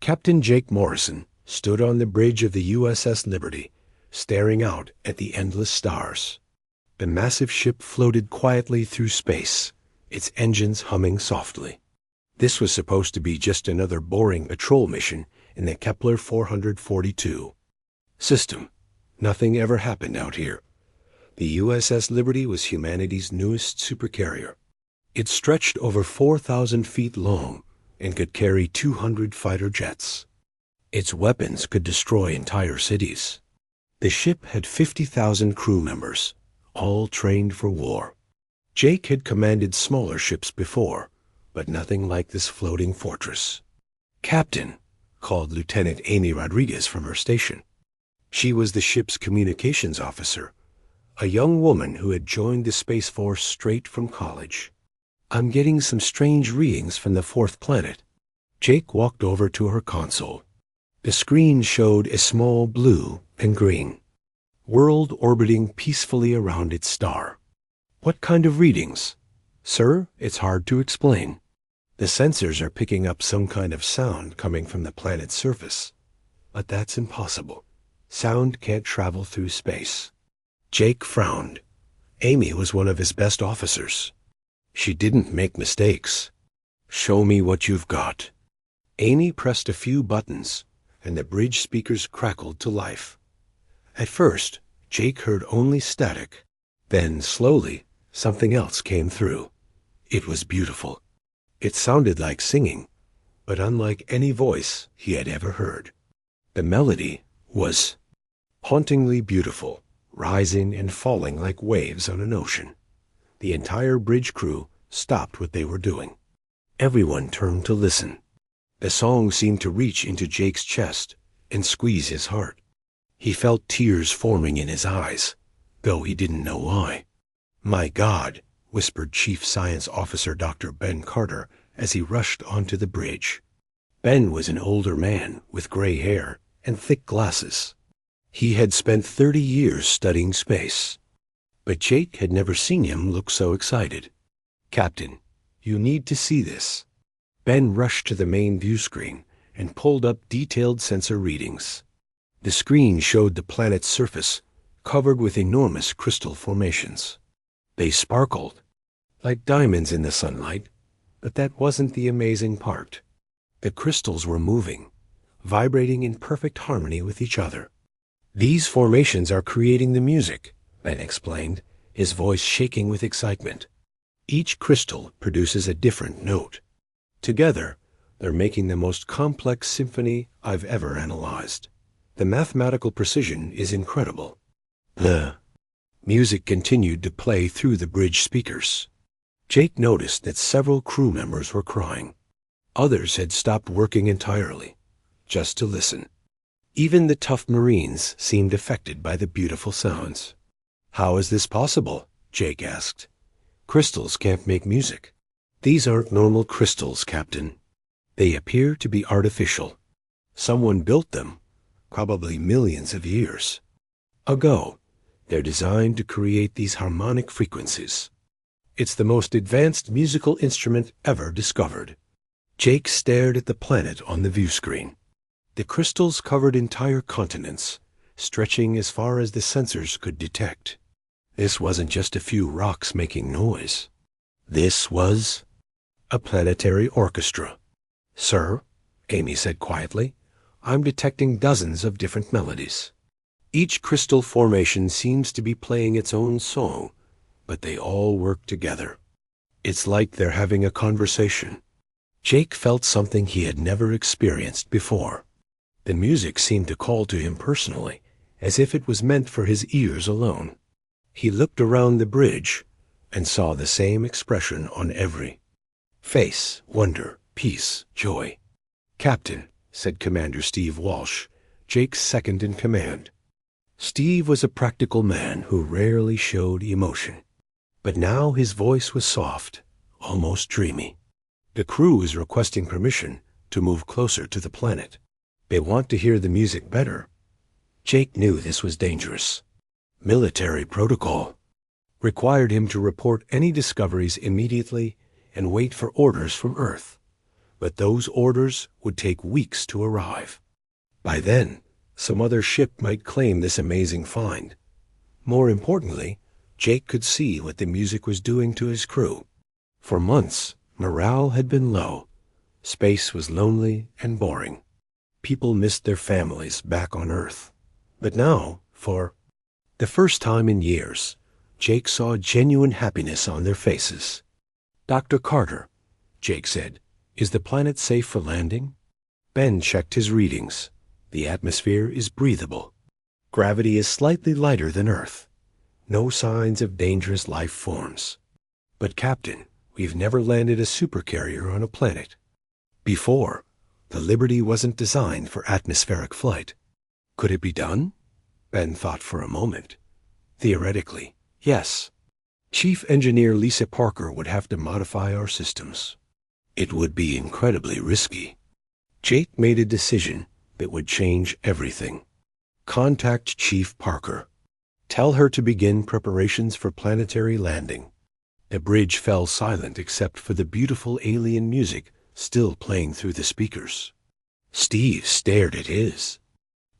Captain Jake Morrison stood on the bridge of the USS Liberty, staring out at the endless stars. The massive ship floated quietly through space, its engines humming softly. This was supposed to be just another boring patrol mission in the Kepler 442 system. Nothing ever happened out here. The USS Liberty was humanity's newest supercarrier. It stretched over 4,000 feet long and could carry 200 fighter jets. Its weapons could destroy entire cities. The ship had 50,000 crew members, all trained for war. Jake had commanded smaller ships before, but nothing like this floating fortress. "Captain," called Lieutenant Amy Rodriguez from her station. She was the ship's communications officer, a young woman who had joined the Space Force straight from college. "I'm getting some strange readings from the fourth planet." Jake walked over to her console. The screen showed a small blue and green world orbiting peacefully around its star. "What kind of readings?" "Sir, it's hard to explain. The sensors are picking up some kind of sound coming from the planet's surface. But that's impossible. Sound can't travel through space." Jake frowned. Amy was one of his best officers. She didn't make mistakes. "Show me what you've got." Amy pressed a few buttons, and the bridge speakers crackled to life. At first, Jake heard only static. Then, slowly, something else came through. It was beautiful. It sounded like singing, but unlike any voice he had ever heard. The melody was hauntingly beautiful, rising and falling like waves on an ocean. The entire bridge crew stopped what they were doing. Everyone turned to listen. The song seemed to reach into Jake's chest and squeeze his heart. He felt tears forming in his eyes, though he didn't know why. "My God," whispered Chief Science Officer Dr. Ben Carter as he rushed onto the bridge. Ben was an older man with gray hair and thick glasses. He had spent 30 years studying space. But Jake had never seen him look so excited. "Captain, you need to see this." Ben rushed to the main view screen and pulled up detailed sensor readings. The screen showed the planet's surface covered with enormous crystal formations. They sparkled like diamonds in the sunlight, but that wasn't the amazing part. The crystals were moving, vibrating in perfect harmony with each other. "These formations are creating the music," Ben explained, his voice shaking with excitement. "Each crystal produces a different note. Together, they're making the most complex symphony I've ever analyzed. The mathematical precision is incredible." The music continued to play through the bridge speakers. Jake noticed that several crew members were crying. Others had stopped working entirely, just to listen. Even the tough Marines seemed affected by the beautiful sounds. "How is this possible?" Jake asked. "Crystals can't make music." "These aren't normal crystals, Captain. They appear to be artificial. Someone built them, probably millions of years ago. They're designed to create these harmonic frequencies. It's the most advanced musical instrument ever discovered." Jake stared at the planet on the view screen. The crystals covered entire continents, stretching as far as the sensors could detect. This wasn't just a few rocks making noise. This was a planetary orchestra. "Sir," Amy said quietly, "I'm detecting dozens of different melodies. Each crystal formation seems to be playing its own song, but they all work together. It's like they're having a conversation." Jake felt something he had never experienced before. The music seemed to call to him personally, as if it was meant for his ears alone. He looked around the bridge and saw the same expression on every face: wonder, peace, joy. "Captain," said Commander Steve Walsh, Jake's second in command. Steve was a practical man who rarely showed emotion, but now his voice was soft, almost dreamy. "The crew is requesting permission to move closer to the planet. They want to hear the music better." Jake knew this was dangerous. Military protocol required him to report any discoveries immediately and wait for orders from Earth. but those orders would take weeks to arrive. By then, some other ship might claim this amazing find. More importantly, Jake could see what the music was doing to his crew. For months, morale had been low. Space was lonely and boring. People missed their families back on Earth. But now, for the first time in years, Jake saw genuine happiness on their faces. "Dr. Carter," Jake said, "is the planet safe for landing?" Ben checked his readings. "The atmosphere is breathable. Gravity is slightly lighter than Earth. No signs of dangerous life forms. But Captain, we've never landed a supercarrier on a planet. Before, the Liberty wasn't designed for atmospheric flight." Could it be done? Ben thought for a moment. Theoretically, yes. Chief Engineer Lisa Parker would have to modify our systems. It would be incredibly risky. Jake made a decision that would change everything. Contact Chief Parker. Tell her to begin preparations for planetary landing. The bridge fell silent except for the beautiful alien music still playing through the speakers. Steve stared at his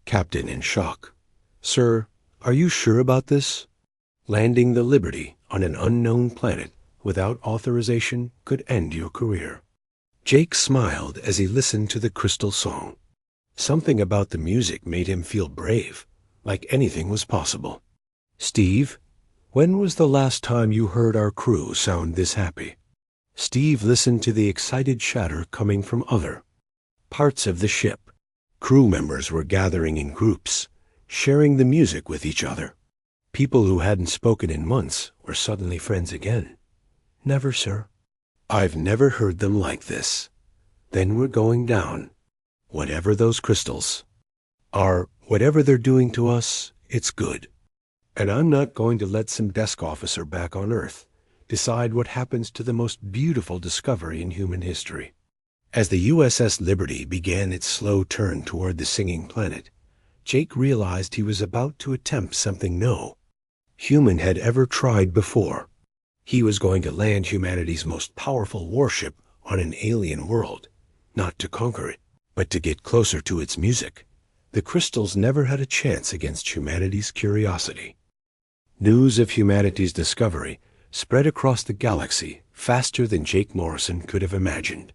captain in shock. "Sir, are you sure about this? Landing the Liberty on an unknown planet without authorization could end your career." Jake smiled as he listened to the crystal song. Something about the music made him feel brave, like anything was possible. "Steve, when was the last time you heard our crew sound this happy?" Steve listened to the excited chatter coming from other parts of the ship. Crew members were gathering in groups, sharing the music with each other. People who hadn't spoken in months were suddenly friends again. "Never, sir." "I've never heard them like this." "Then we're going down. Whatever those crystals are, whatever they're doing to us, it's good. And I'm not going to let some desk officer back on Earth decide what happens to the most beautiful discovery in human history." As the USS Liberty began its slow turn toward the singing planet, Jake realized he was about to attempt something no human had ever tried before. He was going to land humanity's most powerful warship on an alien world, not to conquer it, but to get closer to its music. The crystals never had a chance against humanity's curiosity. News of humanity's discovery spread across the galaxy faster than Jake Morrison could have imagined.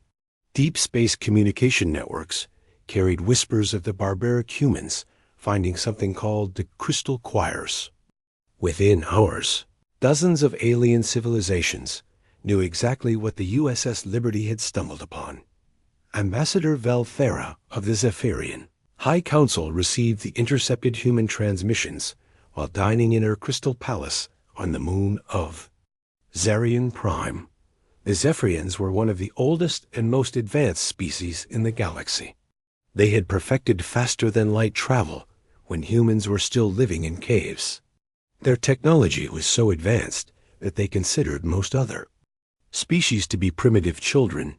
Deep space communication networks carried whispers of the barbaric humans finding something called the crystal choirs. Within hours, dozens of alien civilizations knew exactly what the USS Liberty had stumbled upon. Ambassador Valthera of the Zephyrian High Council received the intercepted human transmissions while dining in her crystal palace on the moon of Zarian Prime. The Zephyrians were one of the oldest and most advanced species in the galaxy. They had perfected faster-than-light travel when humans were still living in caves. Their technology was so advanced that they considered most other species to be primitive children.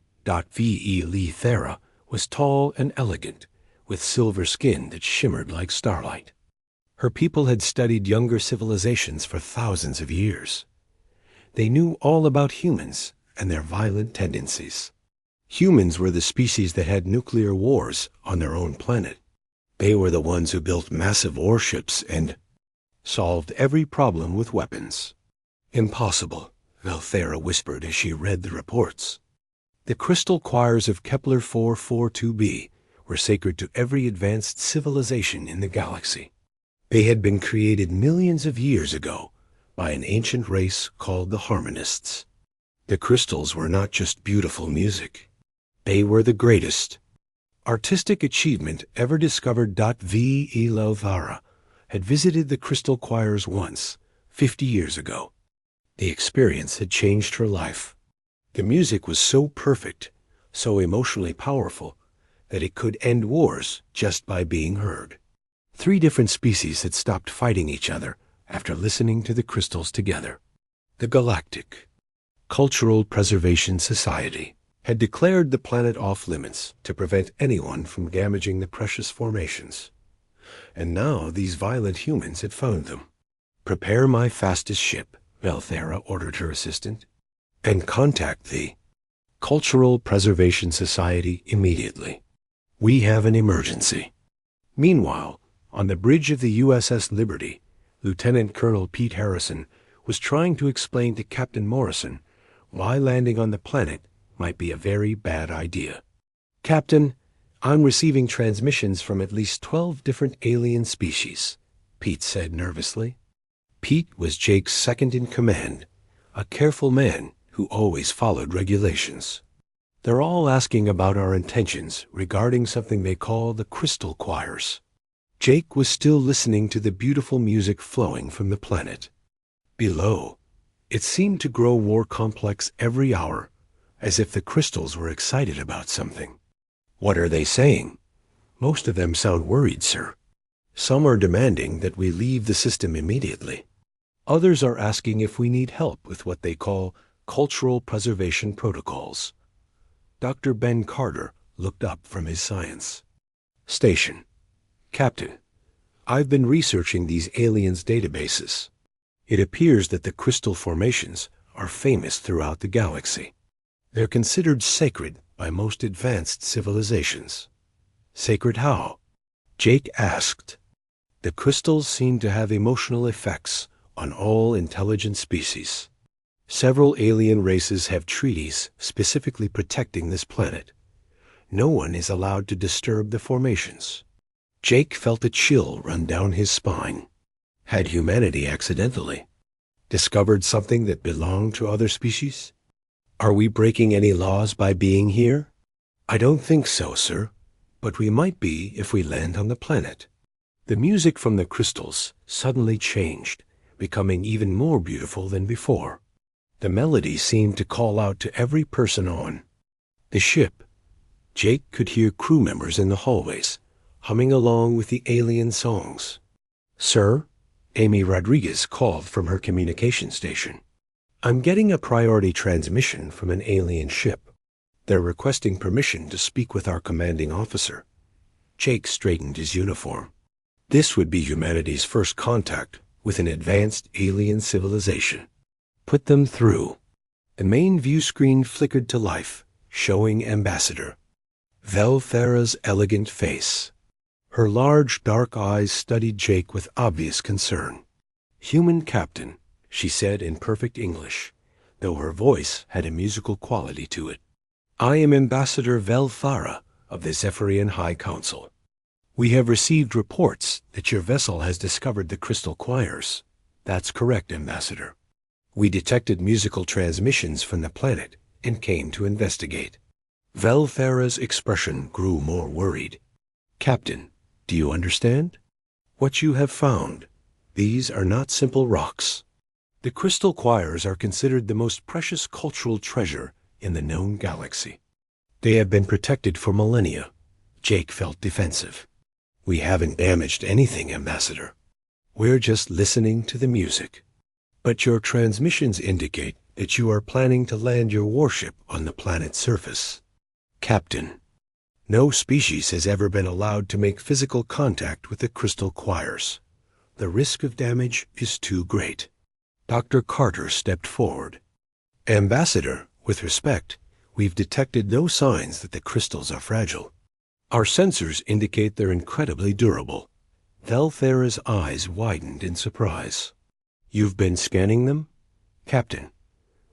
V.E. Lee Thera was tall and elegant, with silver skin that shimmered like starlight. Her people had studied younger civilizations for thousands of years. They knew all about humans and their violent tendencies. Humans were the species that had nuclear wars on their own planet. They were the ones who built massive warships and solved every problem with weapons. "Impossible," Valthera whispered as she read the reports. The crystal choirs of Kepler 442b were sacred to every advanced civilization in the galaxy. They had been created millions of years ago by an ancient race called the Harmonists. The crystals were not just beautiful music. They were the greatest artistic achievement ever discovered. V.E. Lovara had visited the crystal choirs once, 50 years ago. The experience had changed her life. The music was so perfect, so emotionally powerful, that it could end wars just by being heard. 3 different species had stopped fighting each other after listening to the crystals together. The Galactic Cultural Preservation Society had declared the planet off limits to prevent anyone from damaging the precious formations. And now these violent humans had found them. "Prepare my fastest ship," Valthera ordered her assistant, "and contact the Cultural Preservation Society immediately. We have an emergency. Meanwhile, on the bridge of the USS Liberty, Lieutenant Colonel Pete Harrison was trying to explain to Captain Morrison why landing on the planet might be a very bad idea. "Captain, I'm receiving transmissions from at least 12 different alien species," Pete said nervously. Pete was Jake's second in command, a careful man who always followed regulations. "They're all asking about our intentions regarding something they call the crystal choirs." Jake was still listening to the beautiful music flowing from the planet. Below, it seemed to grow more complex every hour, as if the crystals were excited about something. "What are they saying?" "Most of them sound worried, sir. Some are demanding that we leave the system immediately. Others are asking if we need help with what they call cultural preservation protocols." Dr. Ben Carter looked up from his science station. "Captain, I've been researching these aliens' databases. It appears that the crystal formations are famous throughout the galaxy. They're considered sacred by most advanced civilizations." "Sacred how?" Jake asked. "The crystals seem to have emotional effects on all intelligent species. Several alien races have treaties specifically protecting this planet. No one is allowed to disturb the formations." Jake felt a chill run down his spine. Had humanity accidentally discovered something that belonged to other species? "Are we breaking any laws by being here?" "I don't think so, sir, but we might be if we land on the planet." The music from the crystals suddenly changed, becoming even more beautiful than before. The melody seemed to call out to every person on the ship. Jake could hear crew members in the hallways, humming along with the alien songs. "Sir," Amy Rodriguez called from her communication station. "I'm getting a priority transmission from an alien ship. They're requesting permission to speak with our commanding officer." Jake straightened his uniform. This would be humanity's first contact with an advanced alien civilization. "Put them through." The main view screen flickered to life, showing Ambassador Velthera's elegant face. Her large, dark eyes studied Jake with obvious concern. "Human Captain," she said in perfect English, though her voice had a musical quality to it. "I am Ambassador Velthara of the Zephyrian High Council. We have received reports that your vessel has discovered the crystal choirs." "That's correct, Ambassador. We detected musical transmissions from the planet and came to investigate." Velthera's expression grew more worried. "Captain, do you understand? What you have found, these are not simple rocks. The crystal choirs are considered the most precious cultural treasure in the known galaxy. They have been protected for millennia." Jake felt defensive. "We haven't damaged anything, Ambassador. We're just listening to the music." "But your transmissions indicate that you are planning to land your warship on the planet's surface." "Captain, no species has ever been allowed to make physical contact with the crystal choirs. The risk of damage is too great." Dr. Carter stepped forward. "Ambassador, with respect, we've detected no signs that the crystals are fragile. Our sensors indicate they're incredibly durable." Velthera's eyes widened in surprise. "You've been scanning them?" "Captain,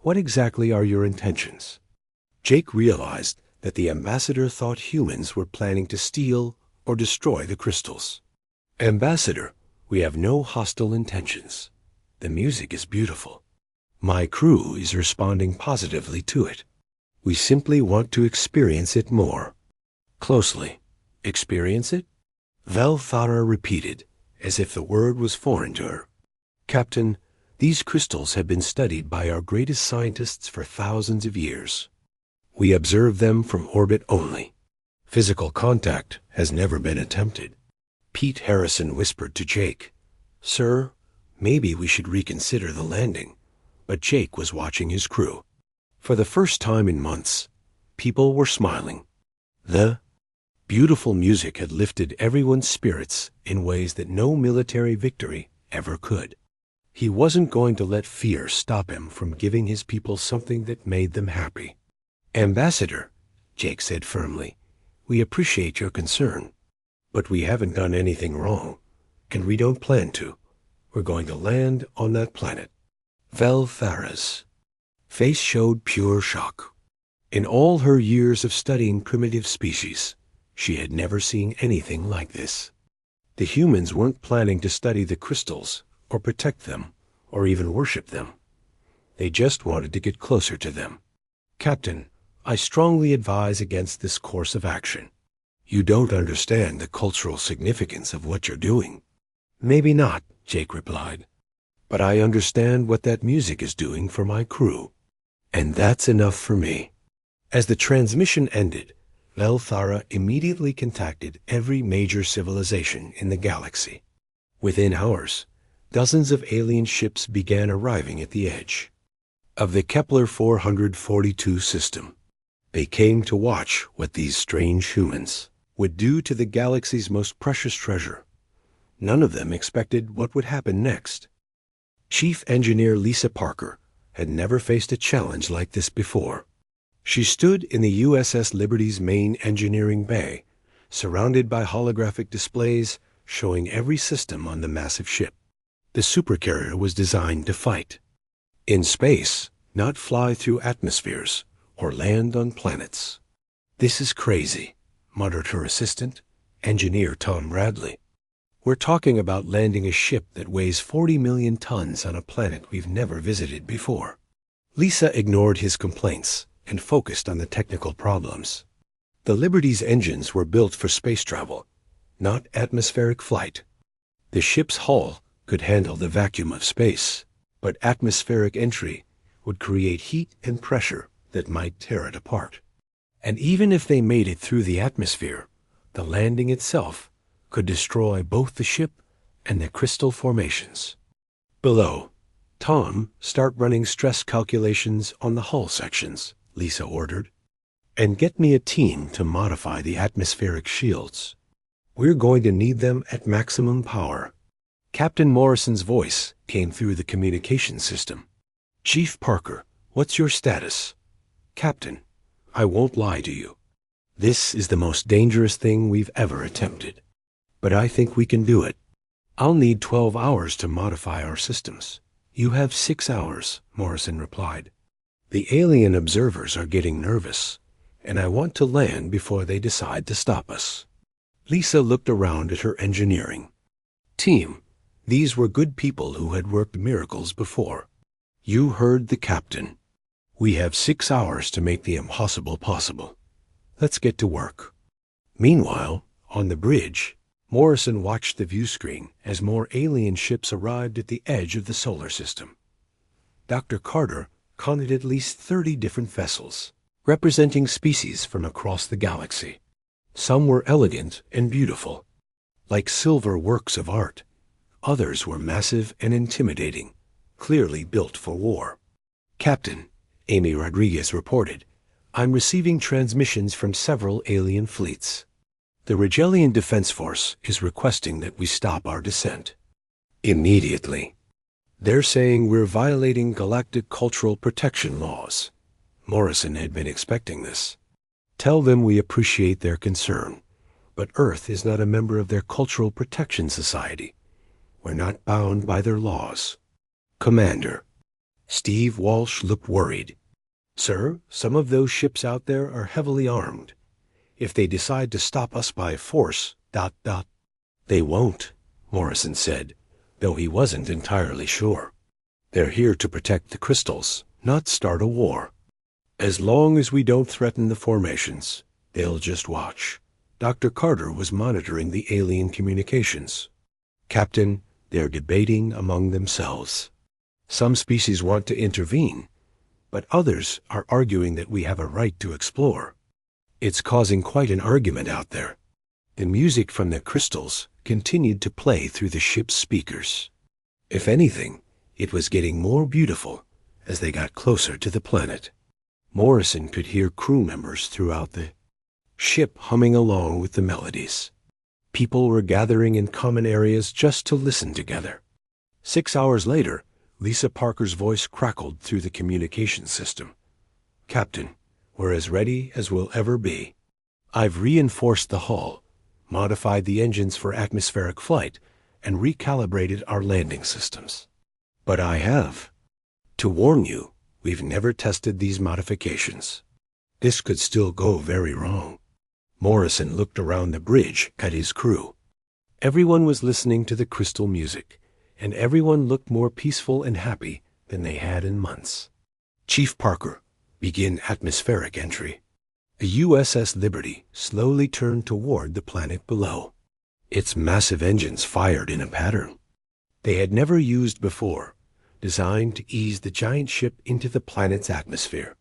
what exactly are your intentions?" Jake realized that the ambassador thought humans were planning to steal or destroy the crystals. "Ambassador, we have no hostile intentions. The music is beautiful. My crew is responding positively to it. We simply want to experience it more closely." "Experience it?" Velthara repeated, as if the word was foreign to her. "Captain, these crystals have been studied by our greatest scientists for thousands of years. We observe them from orbit only. Physical contact has never been attempted." Pete Harrison whispered to Jake, "Sir, maybe we should reconsider the landing." But Jake was watching his crew. For the first time in months, people were smiling. The beautiful music had lifted everyone's spirits in ways that no military victory ever could. He wasn't going to let fear stop him from giving his people something that made them happy. Ambassador, Jake said firmly, we appreciate your concern, but we haven't done anything wrong, and we don't plan to. We're going to land on that planet. Velthara's face showed pure shock. In all her years of studying primitive species, she had never seen anything like this. The humans weren't planning to study the crystals, or protect them, or even worship them. They just wanted to get closer to them. Captain, I strongly advise against this course of action. You don't understand the cultural significance of what you're doing. Maybe not, Jake replied. But I understand what that music is doing for my crew. And that's enough for me. As the transmission ended, Velthara immediately contacted every major civilization in the galaxy. Within hours, dozens of alien ships began arriving at the edge of the Kepler 442 system. They came to watch what these strange humans would do to the galaxy's most precious treasure. None of them expected what would happen next. Chief Engineer Lisa Parker had never faced a challenge like this before. She stood in the USS Liberty's main engineering bay, surrounded by holographic displays showing every system on the massive ship. The Supercarrier was designed to fight in space, not fly through atmospheres or land on planets. This is crazy, muttered her assistant, Engineer Tom Bradley. We're talking about landing a ship that weighs 40 million tons on a planet we've never visited before. Lisa ignored his complaints and focused on the technical problems. The Liberty's engines were built for space travel, not atmospheric flight. The ship's hull could handle the vacuum of space, but atmospheric entry would create heat and pressure that might tear it apart. And even if they made it through the atmosphere, the landing itself could destroy both the ship and the crystal formations. Below, Tom, start running stress calculations on the hull sections, Lisa ordered, and get me a team to modify the atmospheric shields. We're going to need them at maximum power. Captain Morrison's voice came through the communication system. Chief Parker, what's your status? Captain, I won't lie to you. This is the most dangerous thing we've ever attempted. But I think we can do it. I'll need 12 hours to modify our systems. You have 6 hours, Morrison replied. The alien observers are getting nervous, and I want to land before they decide to stop us. Lisa looked around at her engineering team. These were good people who had worked miracles before. You heard the captain. We have 6 hours to make the impossible possible. Let's get to work. Meanwhile, on the bridge, Morrison watched the view screen as more alien ships arrived at the edge of the solar system. Dr. Carter counted at least 30 different vessels, representing species from across the galaxy. Some were elegant and beautiful, like silver works of art. Others were massive and intimidating, clearly built for war. Captain, Amy Rodriguez reported, I'm receiving transmissions from several alien fleets. The Rigelian Defense Force is requesting that we stop our descent immediately. They're saying we're violating galactic cultural protection laws. Morrison had been expecting this. Tell them we appreciate their concern, but Earth is not a member of their Cultural Protection Society. We're not bound by their laws. Commander. Steve Walsh looked worried. Sir, some of those ships out there are heavily armed. If they decide to stop us by force, They won't, Morrison said, though he wasn't entirely sure. They're here to protect the crystals, not start a war. As long as we don't threaten the formations, they'll just watch. Dr. Carter was monitoring the alien communications. Captain, they're debating among themselves. Some species want to intervene, but others are arguing that we have a right to explore. It's causing quite an argument out there. The music from the crystals continued to play through the ship's speakers. If anything, it was getting more beautiful as they got closer to the planet. Morrison could hear crew members throughout the ship humming along with the melodies. People were gathering in common areas just to listen together. 6 hours later, Lisa Parker's voice crackled through the communication system. Captain, We're as ready as we'll ever be. I've reinforced the hull, modified the engines for atmospheric flight, and recalibrated our landing systems. But I have to warn you, we've never tested these modifications. This could still go very wrong. Morrison looked around the bridge at his crew. Everyone was listening to the crystal music, and everyone looked more peaceful and happy than they had in months. Chief Parker, begin atmospheric entry. The USS Liberty slowly turned toward the planet below. Its massive engines fired in a pattern they had never used before, designed to ease the giant ship into the planet's atmosphere.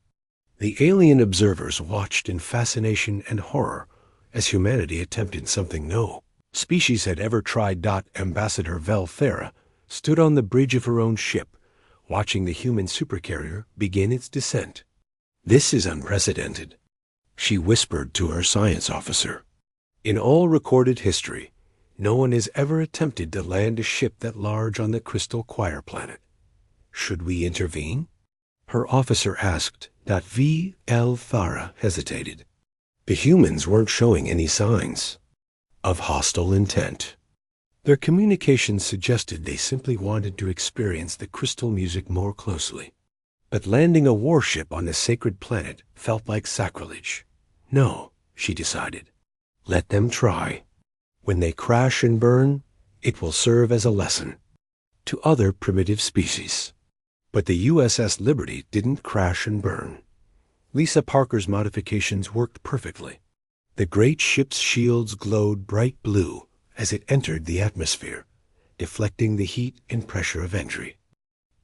The alien observers watched in fascination and horror as humanity attempted something no species had ever tried. Ambassador Vel Thera stood on the bridge of her own ship, watching the human supercarrier begin its descent. This is unprecedented, she whispered to her science officer. In all recorded history, no one has ever attempted to land a ship that large on the crystal choir planet. Should we intervene? Her officer asked. V. L. Thara hesitated. The humans weren't showing any signs of hostile intent. Their communications suggested they simply wanted to experience the crystal music more closely. But landing a warship on a sacred planet felt like sacrilege. No, she decided. Let them try. When they crash and burn, it will serve as a lesson to other primitive species. But the USS Liberty didn't crash and burn. Lisa Parker's modifications worked perfectly. The great ship's shields glowed bright blue as it entered the atmosphere, deflecting the heat and pressure of entry.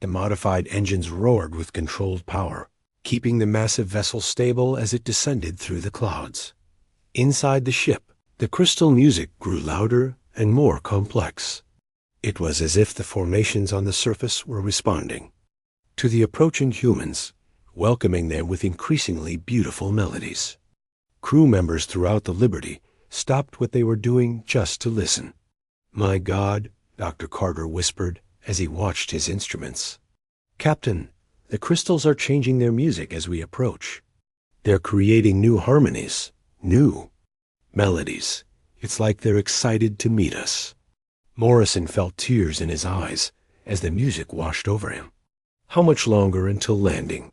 The modified engines roared with controlled power, keeping the massive vessel stable as it descended through the clouds. Inside the ship, the crystal music grew louder and more complex. It was as if the formations on the surface were responding to the approaching humans, welcoming them with increasingly beautiful melodies. Crew members throughout the Liberty stopped what they were doing just to listen. My God, Dr. Carter whispered as he watched his instruments. Captain, the crystals are changing their music as we approach. They're creating new harmonies, new melodies. It's like they're excited to meet us. Morrison felt tears in his eyes as the music washed over him. How much longer until landing?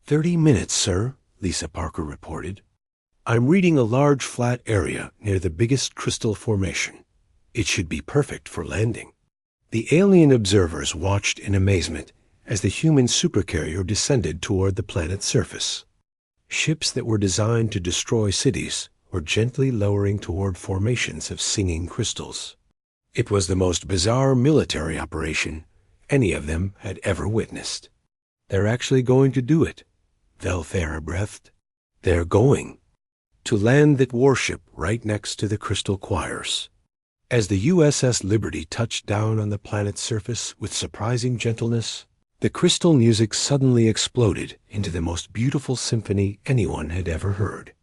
30 minutes, sir, Lisa Parker reported. I'm reading a large flat area near the biggest crystal formation. It should be perfect for landing. The alien observers watched in amazement as the human supercarrier descended toward the planet's surface. Ships that were designed to destroy cities were gently lowering toward formations of singing crystals. It was the most bizarre military operation any of them had ever witnessed. They're actually going to do it, Vel Thera breathed. They're going to land that warship right next to the crystal choirs. As the USS Liberty touched down on the planet's surface with surprising gentleness, the crystal music suddenly exploded into the most beautiful symphony anyone had ever heard.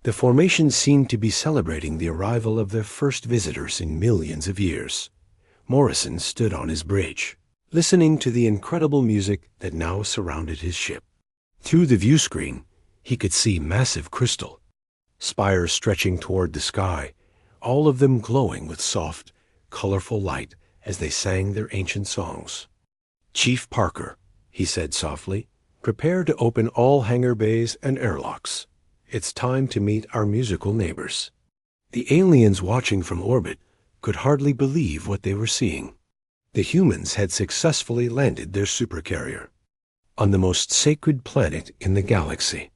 The formation seemed to be celebrating the arrival of their first visitors in millions of years. Morrison stood on his bridge, listening to the incredible music that now surrounded his ship. Through the view screen, he could see massive crystal spires stretching toward the sky, all of them glowing with soft, colorful light as they sang their ancient songs. Chief Parker, he said softly, prepare to open all hangar bays and airlocks. It's time to meet our musical neighbors. The aliens watching from orbit could hardly believe what they were seeing. The humans had successfully landed their supercarrier on the most sacred planet in the galaxy.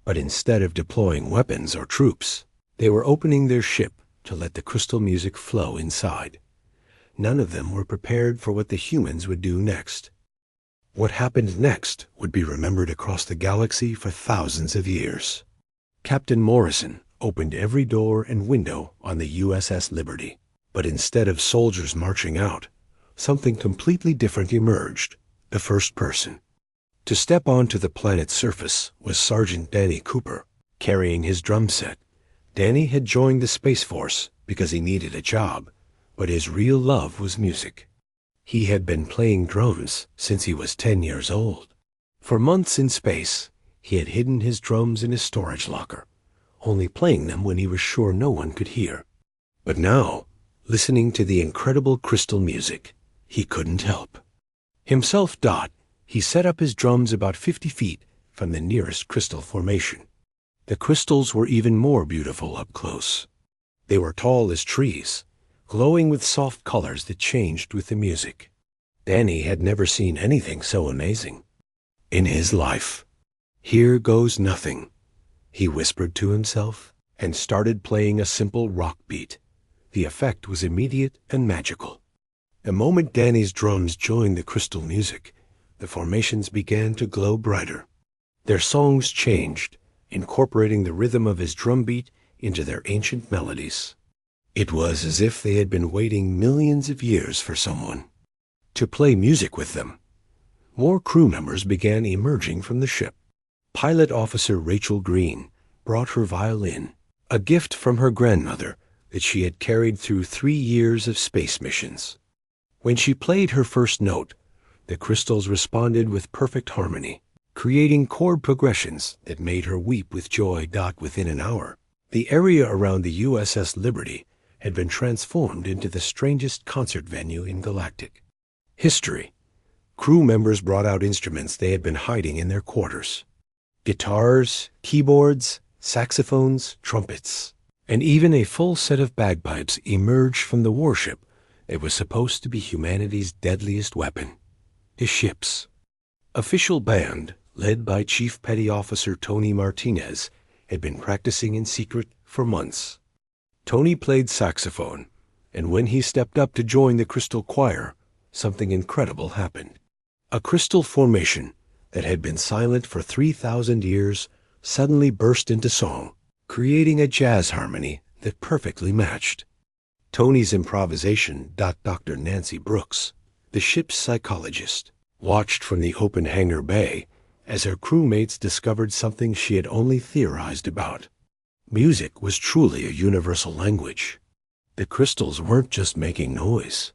But instead of deploying weapons or troops, they were opening their ship to let the crystal music flow inside. None of them were prepared for what the humans would do next. What happened next would be remembered across the galaxy for thousands of years. Captain Morrison opened every door and window on the USS Liberty, but instead of soldiers marching out, something completely different emerged, the first person. To step onto the planet's surface was Sergeant Danny Cooper, carrying his drum set. Danny had joined the Space Force because he needed a job, but his real love was music. He had been playing drums since he was 10 years old. For months in space, He had hidden his drums in his storage locker, only playing them when he was sure no one could hear. But now, listening to the incredible crystal music, he couldn't help. Himself, he set up his drums about 50 feet from the nearest crystal formation. The crystals were even more beautiful up close. They were tall as trees, glowing with soft colors that changed with the music. Danny had never seen anything so amazing in his life. "Here goes nothing," he whispered to himself, and started playing a simple rock beat. The effect was immediate and magical. The moment Danny's drums joined the crystal music, the formations began to glow brighter. Their songs changed, incorporating the rhythm of his drum beat into their ancient melodies. It was as if they had been waiting millions of years for someone to play music with them. More crew members began emerging from the ship. Pilot Officer Rachel Green brought her violin, a gift from her grandmother that she had carried through 3 years of space missions. When she played her first note, the crystals responded with perfect harmony, creating chord progressions that made her weep with joy. Within an hour, the area around the USS Liberty had been transformed into the strangest concert venue in galactic history. Crew members brought out instruments they had been hiding in their quarters. Guitars, keyboards, saxophones, trumpets, and even a full set of bagpipes emerged from the warship that was supposed to be humanity's deadliest weapon, the ship's official band, led by Chief Petty Officer Tony Martinez, had been practicing in secret for months. Tony played saxophone, and when he stepped up to join the crystal choir, something incredible happened. A crystal formation that had been silent for 3,000 years suddenly burst into song, creating a jazz harmony that perfectly matched Tony's improvisation. Dr. Nancy Brooks, the ship's psychologist, watched from the open hangar bay as her crewmates discovered something she had only theorized about. Music was truly a universal language. The crystals weren't just making noise.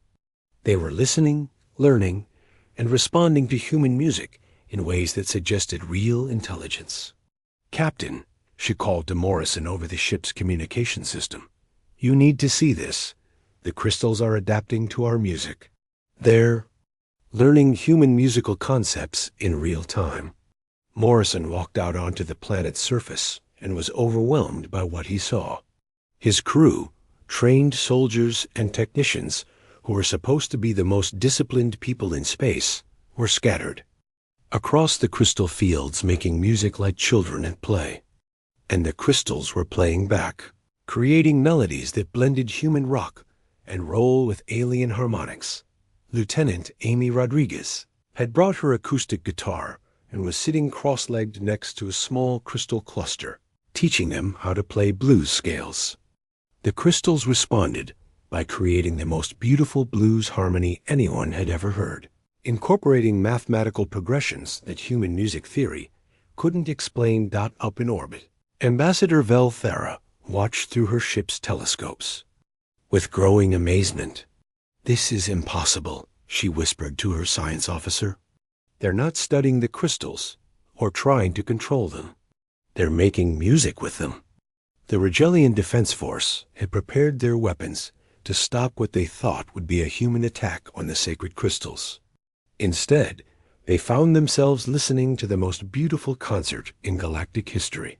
They were listening, learning, and responding to human music in ways that suggested real intelligence. "Captain," she called to Morrison over the ship's communication system, "you need to see this. The crystals are adapting to our music. They're learning human musical concepts in real time." Morrison walked out onto the planet's surface and was overwhelmed by what he saw. His crew, trained soldiers and technicians who were supposed to be the most disciplined people in space, were scattered across the crystal fields, making music like children at play. And the crystals were playing back, creating melodies that blended human rock and roll with alien harmonics. Lieutenant Amy Rodriguez had brought her acoustic guitar and was sitting cross-legged next to a small crystal cluster, teaching them how to play blues scales. The crystals responded by creating the most beautiful blues harmony anyone had ever heard, incorporating mathematical progressions that human music theory couldn't explain. Up in orbit, Ambassador Vel Thera watched through her ship's telescopes with growing amazement. "This is impossible," she whispered to her science officer. "They're not studying the crystals or trying to control them. They're making music with them." The Regellian Defense Force had prepared their weapons to stop what they thought would be a human attack on the sacred crystals. Instead, they found themselves listening to the most beautiful concert in galactic history.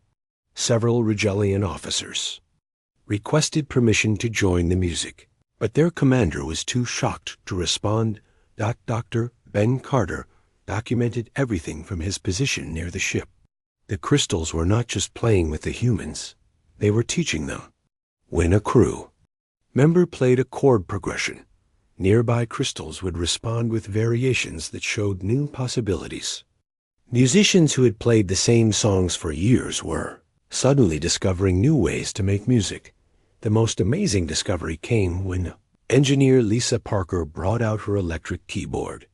Several Regellian officers requested permission to join the music, but their commander was too shocked to respond. Dr. Ben Carter documented everything from his position near the ship. The crystals were not just playing with the humans, they were teaching them. When a crew member played a chord progression, nearby crystals would respond with variations that showed new possibilities. Musicians who had played the same songs for years were suddenly discovering new ways to make music. The most amazing discovery came when engineer Lisa Parker brought out her electric keyboard.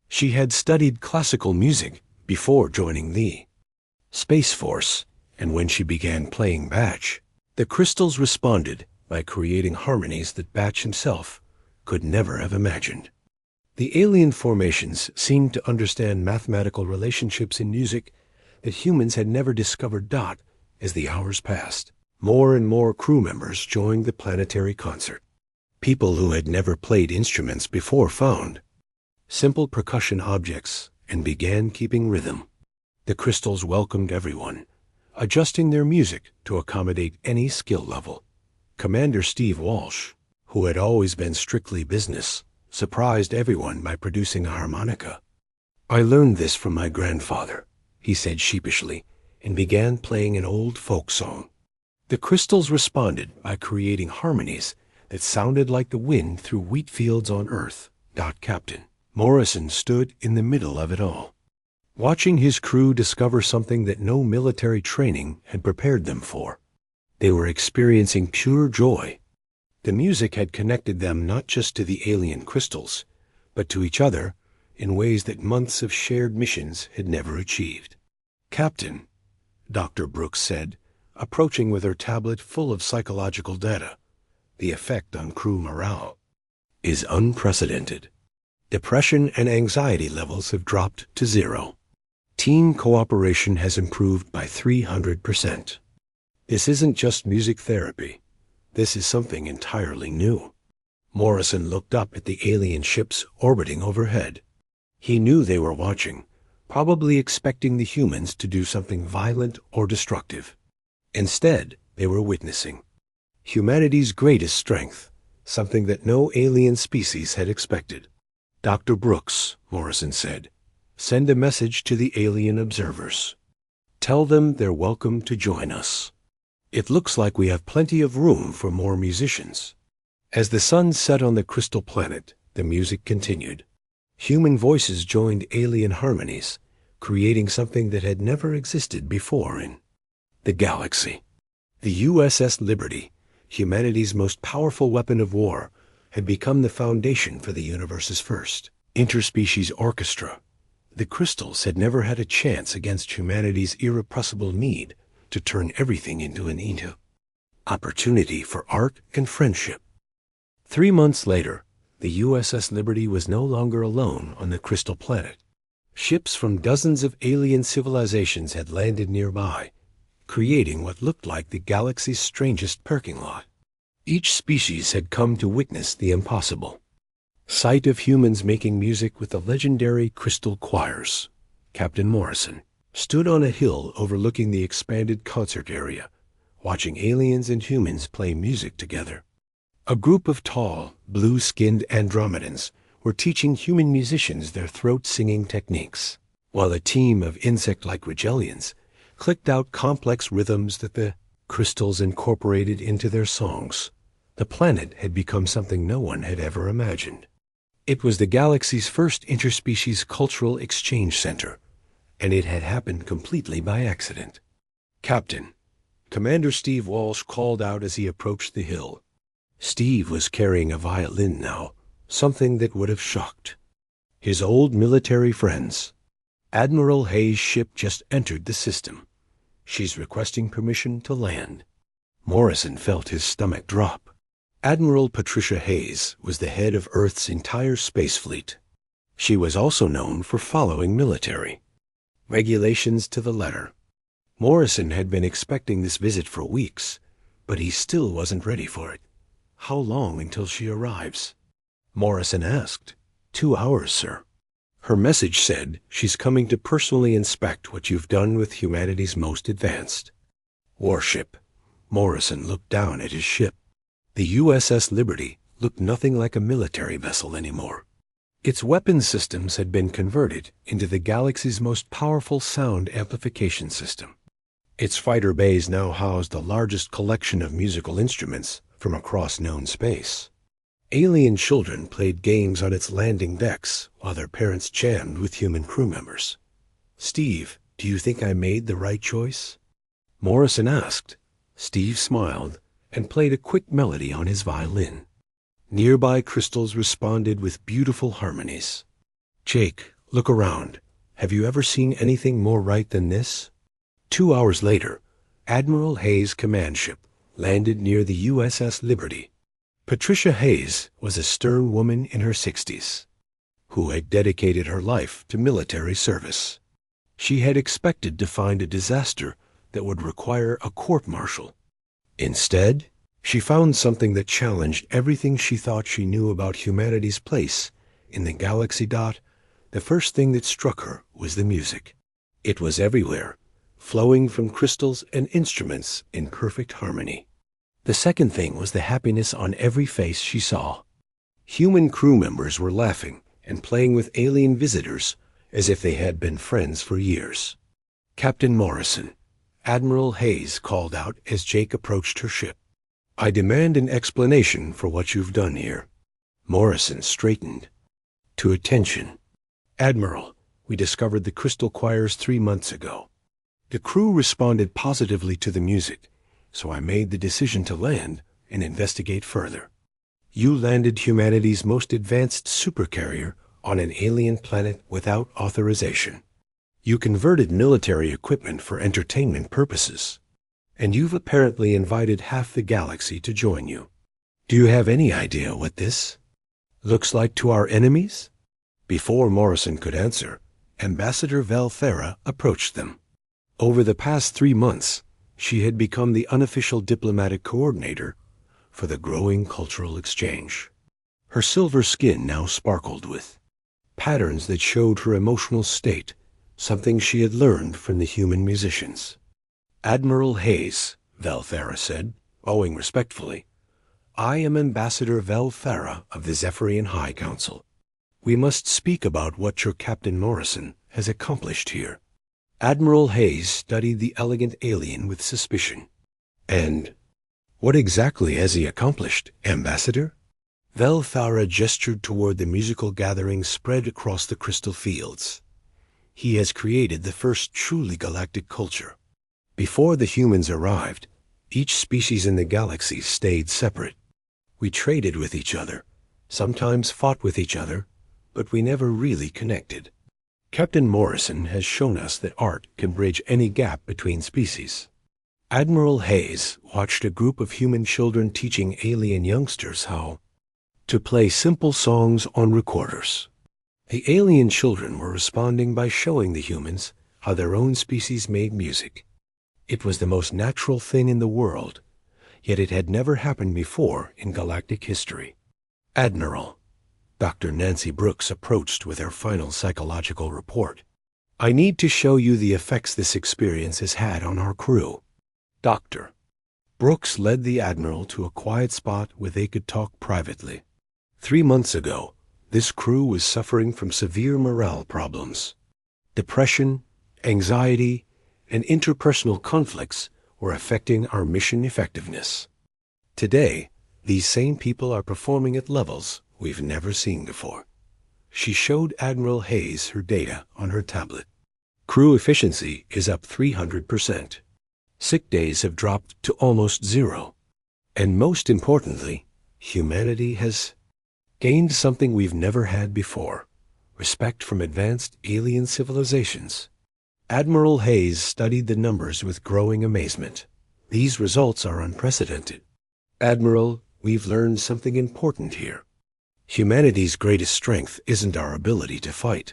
She had studied classical music before joining the Space Force, and when she began playing Batch, the crystals responded by creating harmonies that Batch himself could never have imagined. The alien formations seemed to understand mathematical relationships in music that humans had never discovered. As the hours passed, more and more crew members joined the planetary concert. People who had never played instruments before found simple percussion objects and began keeping rhythm. The crystals welcomed everyone, adjusting their music to accommodate any skill level. Commander Steve Walsh, who had always been strictly business, surprised everyone by producing a harmonica. "I learned this from my grandfather," he said sheepishly, and began playing an old folk song. The crystals responded by creating harmonies that sounded like the wind through wheat fields on Earth. Captain Morrison stood in the middle of it all, watching his crew discover something that no military training had prepared them for. They were experiencing pure joy. The music had connected them not just to the alien crystals, but to each other in ways that months of shared missions had never achieved. "Captain," Dr. Brooks said, approaching with her tablet full of psychological data, "the effect on crew morale is unprecedented. Depression and anxiety levels have dropped to 0. Team cooperation has improved by 300%. This isn't just music therapy. This is something entirely new." Morrison looked up at the alien ships orbiting overhead. He knew they were watching, probably expecting the humans to do something violent or destructive. Instead, they were witnessing humanity's greatest strength, something that no alien species had expected. "Dr. Brooks," Morrison said, "send a message to the alien observers. Tell them they're welcome to join us. It looks like we have plenty of room for more musicians." As the sun set on the crystal planet, the music continued. Human voices joined alien harmonies, creating something that had never existed before in the galaxy. The USS Liberty, humanity's most powerful weapon of war, had become the foundation for the universe's first interspecies orchestra. The crystals had never had a chance against humanity's irrepressible need to turn everything into an opportunity for art and friendship. 3 months later, the USS Liberty was no longer alone on the crystal planet. Ships from dozens of alien civilizations had landed nearby, creating what looked like the galaxy's strangest parking lot. Each species had come to witness the impossible. Sight of humans making music with the legendary crystal choirs. Captain Morrison stood on a hill overlooking the expanded concert area, watching aliens and humans play music together. A group of tall, blue-skinned Andromedans were teaching human musicians their throat-singing techniques, while a team of insect-like Rigelians clicked out complex rhythms that the crystals incorporated into their songs. The planet had become something no one had ever imagined. It was the galaxy's first interspecies cultural exchange center, and it had happened completely by accident. "Captain," Commander Steve Walsh called out as he approached the hill. Steve was carrying a violin now, something that would have shocked his old military friends. "Admiral Hayes' ship just entered the system. She's requesting permission to land." Morrison felt his stomach drop. Admiral Patricia Hayes was the head of Earth's entire space fleet. She was also known for following military regulations to the letter. Morrison had been expecting this visit for weeks, but he still wasn't ready for it. "How long until she arrives?" Morrison asked. 2 hours, sir." Her message said she's coming to personally inspect what you've done with humanity's most advanced warship. Morrison looked down at his ship. The USS Liberty looked nothing like a military vessel anymore. Its weapons systems had been converted into the galaxy's most powerful sound amplification system. Its fighter bays now housed the largest collection of musical instruments from across known space. Alien children played games on its landing decks while their parents jammed with human crew members. "Steve, do you think I made the right choice?" Morrison asked. Steve smiled and played a quick melody on his violin. Nearby crystals responded with beautiful harmonies. "Jake, look around. Have you ever seen anything more right than this?" 2 hours later, Admiral Hayes' command ship landed near the USS Liberty. Patricia Hayes was a stern woman in her 60s, who had dedicated her life to military service. She had expected to find a disaster that would require a court-martial. Instead, she found something that challenged everything she thought she knew about humanity's place in the galaxy. The first thing that struck her was the music. It was everywhere, flowing from crystals and instruments in perfect harmony. The second thing was the happiness on every face she saw. Human crew members were laughing and playing with alien visitors as if they had been friends for years. "Captain Morrison," Admiral Hayes called out as Jake approached her ship. "I demand an explanation for what you've done here." Morrison straightened. "To attention. Admiral, we discovered the crystal choirs 3 months ago. The crew responded positively to the music, so I made the decision to land and investigate further. You landed humanity's most advanced supercarrier on an alien planet without authorization. You converted military equipment for entertainment purposes, and you've apparently invited half the galaxy to join you. Do you have any idea what this looks like to our enemies?" Before Morrison could answer, Ambassador Valthera approached them. Over the past 3 months, she had become the unofficial diplomatic coordinator for the growing cultural exchange. Her silver skin now sparkled with patterns that showed her emotional state, something she had learned from the human musicians. "Admiral Hayes," Valthera said, bowing respectfully, "I am Ambassador Valthera of the Zephyrian High Council. We must speak about what your Captain Morrison has accomplished here." Admiral Hayes studied the elegant alien with suspicion. "And what exactly has he accomplished, Ambassador?" Valthera gestured toward the musical gatherings spread across the crystal fields. "He has created the first truly galactic culture. Before the humans arrived, each species in the galaxy stayed separate. We traded with each other, sometimes fought with each other, but we never really connected. Captain Morrison has shown us that art can bridge any gap between species." Admiral Hayes watched a group of human children teaching alien youngsters how to play simple songs on recorders. The alien children were responding by showing the humans how their own species made music. It was the most natural thing in the world, yet it had never happened before in galactic history. "Admiral," Dr. Nancy Brooks approached with her final psychological report, "I need to show you the effects this experience has had on our crew." Dr. Brooks led the Admiral to a quiet spot where they could talk privately. 3 months ago, this crew was suffering from severe morale problems. Depression, anxiety, and interpersonal conflicts were affecting our mission effectiveness. Today, these same people are performing at levels we've never seen before. She showed Admiral Hayes her data on her tablet. Crew efficiency is up 300%. Sick days have dropped to almost 0. And most importantly, humanity has gained something we've never had before: respect from advanced alien civilizations. Admiral Hayes studied the numbers with growing amazement. "These results are unprecedented. Admiral, we've learned something important here. Humanity's greatest strength isn't our ability to fight.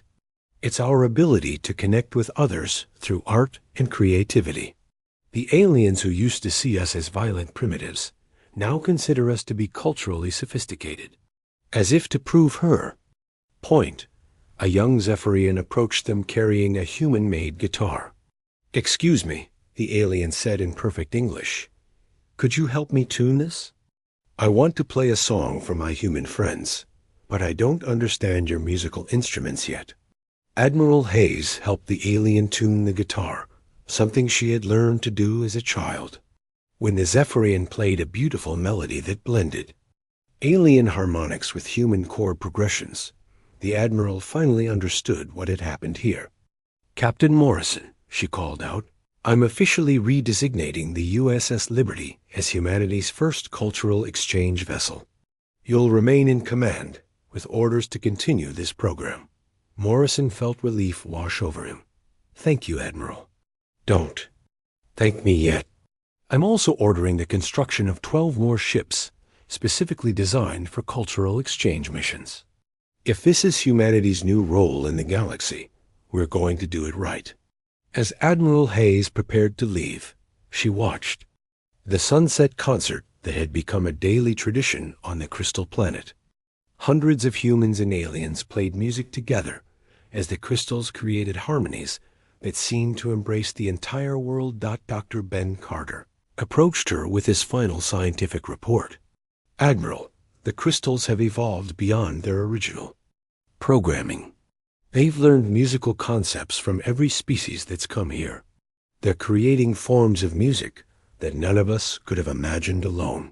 It's our ability to connect with others through art and creativity. The aliens who used to see us as violent primitives now consider us to be culturally sophisticated." As if to prove her point, a young Zephyrian approached them carrying a human-made guitar. "Excuse me," the alien said in perfect English. "Could you help me tune this? I want to play a song for my human friends, but I don't understand your musical instruments yet." Admiral Hayes helped the alien tune the guitar, something she had learned to do as a child. When the Zephyrian played a beautiful melody that blended alien harmonics with human chord progressions, the Admiral finally understood what had happened here. "Captain Morrison," she called out, "I'm officially redesignating the USS Liberty as humanity's first cultural exchange vessel. You'll remain in command, with orders to continue this program." Morrison felt relief wash over him. "Thank you, Admiral." "Don't thank me yet. I'm also ordering the construction of 12 more ships specifically designed for cultural exchange missions. If this is humanity's new role in the galaxy, we're going to do it right." As Admiral Hayes prepared to leave, she watched the sunset concert that had become a daily tradition on the Crystal Planet. Hundreds of humans and aliens played music together as the crystals created harmonies that seemed to embrace the entire world. Dr. Ben Carter approached her with his final scientific report. Admiral, the crystals have evolved beyond their original programming. They've learned musical concepts from every species that's come here. They're creating forms of music that none of us could have imagined alone.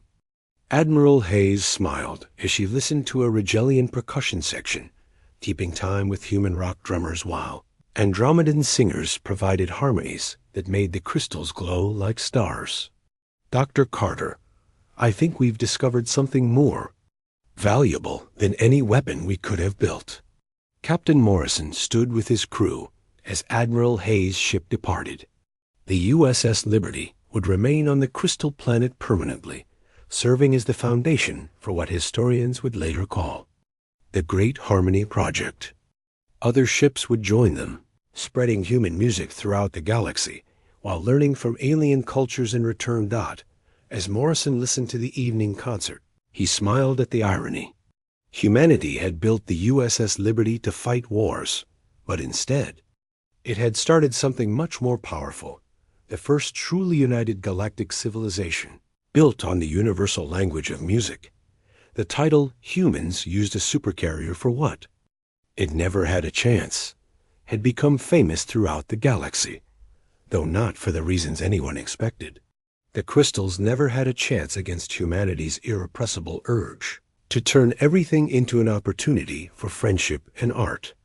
Admiral Hayes smiled as she listened to a Rigelian percussion section, keeping time with human rock drummers while Andromedan singers provided harmonies that made the crystals glow like stars. Dr. Carter, I think we've discovered something more valuable than any weapon we could have built. Captain Morrison stood with his crew as Admiral Hayes' ship departed. The USS Liberty would remain on the Crystal Planet permanently, serving as the foundation for what historians would later call the Great Harmony Project. Other ships would join them, spreading human music throughout the galaxy while learning from alien cultures in return. As Morrison listened to the evening concert, he smiled at the irony. Humanity had built the USS Liberty to fight wars, but instead, it had started something much more powerful, the first truly united galactic civilization, built on the universal language of music. The title Humans used a supercarrier for what? It never had a chance, had become famous throughout the galaxy, though not for the reasons anyone expected. The crystals never had a chance against humanity's irrepressible urge to turn everything into an opportunity for friendship and art.